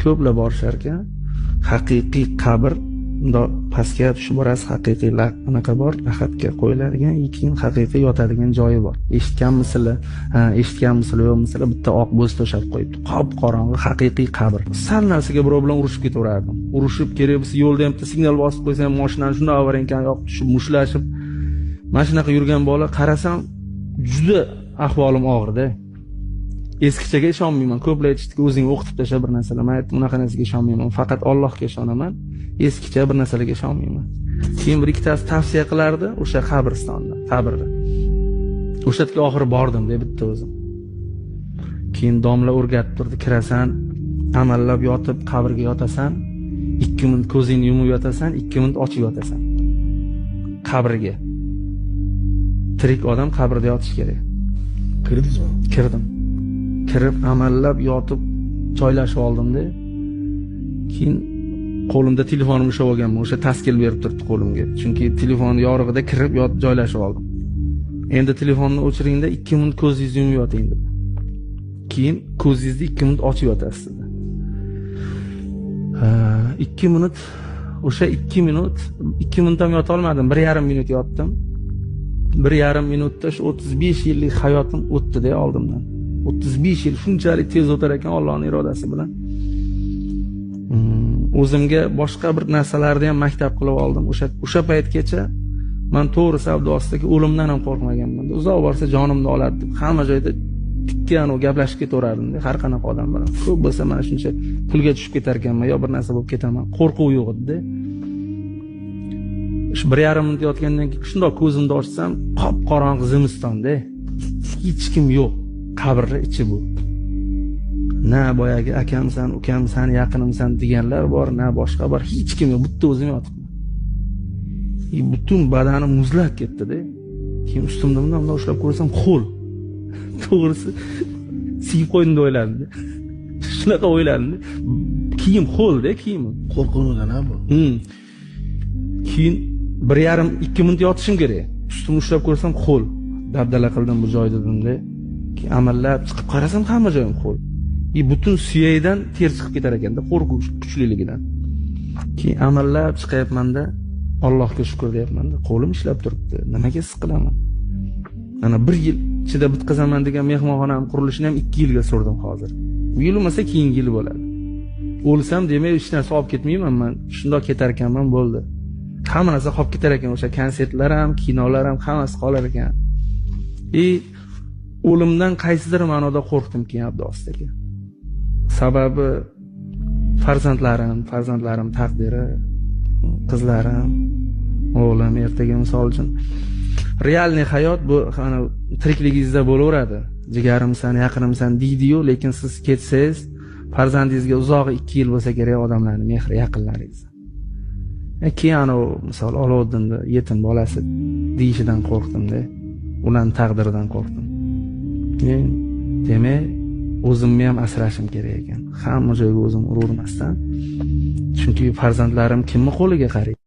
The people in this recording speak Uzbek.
ko'plar borishar ekan. Haqiqiy qabr pastga tushib borasiz, haqiqiy anaqa bor, lahatga qo'yiladigan, keyin haqiqiy yotadigan joyi bor. Eshitganmisizlar? Ha, eshitganmisizlar, yo'qmisizlar? Bitta oq bo'z to'shab qo'yibdi. Qop qorong'i haqiqiy qabr. Sal narsaga birov bilan urushib ketaverardim. Urushib kerak bo'lsa, yo'lda ham bitta signal bosib qo'ysam, mashinani shunday avarinkan yoqib tushib, mushtlashib, mana shunaqa yurgan bola qarasam, juda ahvolim og'irda. Eskichaga ishonmayman. Ko'plar aytishdiki, o'zing o'qitib tasha bir narsalar. Men aytdim, unaqa narsaga ishonmayman. Faqat Allohga ishonaman. Eskicha bir narsalarga ishonmayman. Keyin bir ikkitasi tavsiya qilardi o'sha qabristonda, qabrda. O'sha yerga oxiri bordim deb bitta o'zim. Keyin domla o'rgatib turdi, kirasan, amallab yotib qabrga yotasan, 2 minut ko'zingni yumib yotasan, 2 minut ochib yotasan. Qabrga. Tirik odam qabrda yotish kerak. Kirdingizmi? Kirdim. Kirib amallab yotib joylashib oldim-da. Keyin qo'limda telefonim ushlab olganman. O'sha taskil berib turibdi qo'limga. Chunki telefon yorug'ida kirib yotib joylashib oldim. Endi telefonni o'chiringda 2 minut ko'zingizni yumib yoting dedi. Keyin ko'zingizni 2 minut ochib yotasiz dedi. 2 minut, o'sha 2 minut ham yota olmadim. 1,5 minut yotdim. 1,5 minutda shu 35 yillik hayotim o'tdi-da oldimdan. 35 yil shunchalik tez o'tar ekan Allohning irodasi bilan. O'zimga boshqa bir narsalarni ham maktab qilib oldim. O'sha paytgacha men to'g'ri savdosidagi o'limdan ham qo'rqmaganman. Uzoq borsa jonimni oladi deb hamma joyda tikkan o gaplashib ketaverardim. Har qanaqa odam bilan. Ko'p bo'lsa mana shuncha pulga tushib ketar ekanman, yo bir narsa bo'lib ketaman. Qo'rquv yo'q edi. Shu 1,5 minut yotgandan keyin shundoq ko'zimni ochsam, qop qorong'i zimistonda. Hech kim yo'q. Qabrning ichi bu. Na boyagi akamsan, ukamsan, yaqinimsan deganlar bor, na boshqa bor, hech kim yo'q. Bitta o'zim yotibman. Butun badanim muzlab ketdi-da. Keyin ustimda bundan ushlab ko'rsam, qo'l. To'g'risi siyib qo'ydim deb o'yladim. Shunaqa o'yladim. Kiyim qo'lda, kiyim. Qo'rquvdan ha bu. Keyin 1,5-2 minut yotishim kerak. Ustimni ushlab ko'rsam, qo'l. Dabdala qildim bu joyda dedim-da. Keyin amallab chiqib qarasam, hamma joyim qo'l. Butun suyakdan ter chiqib ketar ekanda, qo'rquv kuchliligidan. Keyin amallab chiqayapman-da, Allohga shukr deyapman-da, qo'lim ishlab turibdi. Nimaga siqilaman? Mana 1 yil ichida bitqizaman degan mehmonxonam qurilishini ham 2 yilga surdim hozir. Bu yil emas, keyingi yil bo'ladi. O'lsam demak hech narsa olib ketmayman men. Shundoq ketar ekanman, bo'ldi. Hamma narsa qolib ketar ekan, o'sha konsertlar ham, kinolar ham hammasi qolar ekan. O'limdan qaysidir ma'noda qo'rqdim keyin Abdusaka. Sababi farzandlarim taqdiri, qizlarim, o'g'lim ertaga misol uchun realniy hayot bu tirikligingizda bo'laveradi. Jigarimsan, yaqinimsan deydi-yu, lekin siz ketsangiz, farzandingizga uzog'i 2 yil bo'lsa kerak odamlarning mehri, yaqinlaringiz. Keyin misol Oloddinni yetim bolasi deyishidan qo'rqdim-da. Ularning taqdiridan qo'rqdim. Demak, o'zimni ham asrashim kerak ekan. Hamma joyga o'zim uravermasdan. Chunki farzandlarim kimni qo'liga qaraydi?